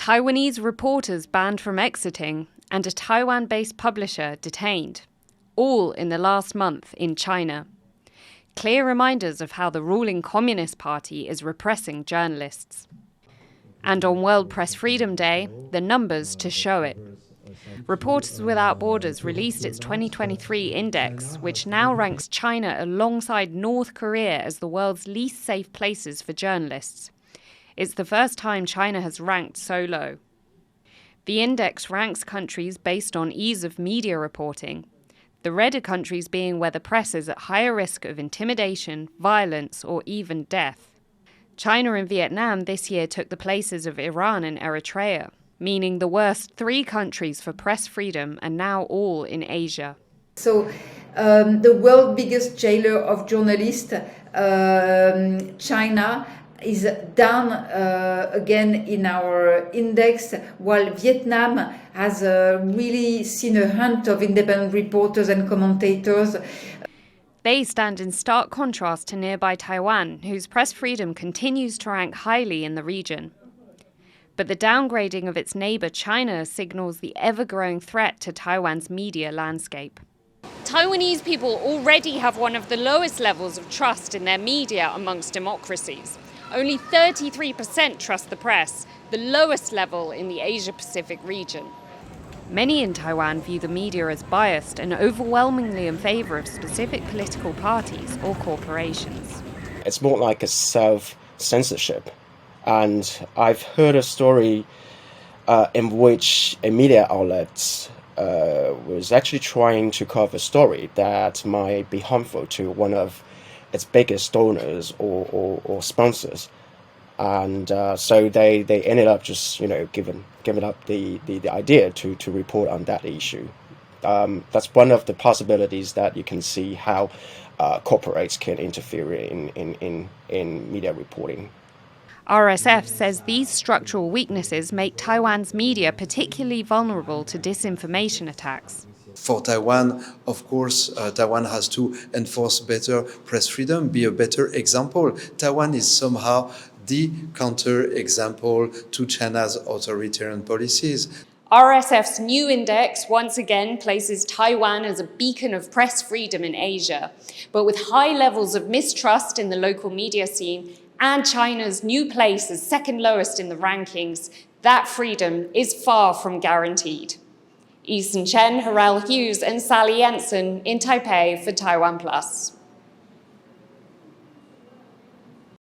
Taiwanese reporters banned from exiting, and a Taiwan-based publisher detained, all in the last month in China. Clear reminders of how the ruling Communist Party is repressing journalists. And on World Press Freedom Day, the numbers to show it. Reporters Without Borders released its 2023 index, which now ranks China alongside North Korea as the world's least safe places for journalists. It's the first time China has ranked so low. The index ranks countries based on ease of media reporting, the redder countries being where the press is at higher risk of intimidation, violence, or even death. China and Vietnam this year took the places of Iran and Eritrea, meaning the worst 3 countries for press freedom are now all in Asia. So the world's biggest jailer of journalists, China, is down again in our index, while Vietnam has really seen a hunt of independent reporters and commentators. They stand in stark contrast to nearby Taiwan, whose press freedom continues to rank highly in the region. But the downgrading of its neighbour China signals the ever-growing threat to Taiwan's media landscape. Taiwanese people already have one of the lowest levels of trust in their media amongst democracies. Only 33% trust the press, the lowest level in the Asia-Pacific region. Many in Taiwan view the media as biased and overwhelmingly in favour of specific political parties or corporations. It's more like a self-censorship. And I've heard a story in which a media outlet was actually trying to cover a story that might be harmful to one of its biggest donors or sponsors, and so they ended up just giving up the idea to report on that issue. That's one of the possibilities that you can see how corporates can interfere in media reporting. RSF says these structural weaknesses make Taiwan's media particularly vulnerable to disinformation attacks. For Taiwan, of course, Taiwan has to enforce better press freedom, be a better example. Taiwan is somehow the counter-example to China's authoritarian policies. RSF's new index once again places Taiwan as a beacon of press freedom in Asia, but with high levels of mistrust in the local media scene and China's new place as second lowest in the rankings, that freedom is far from guaranteed. Eason, Chen, Herel, Hughes and Jensen in Taipei for TaiwanPlus.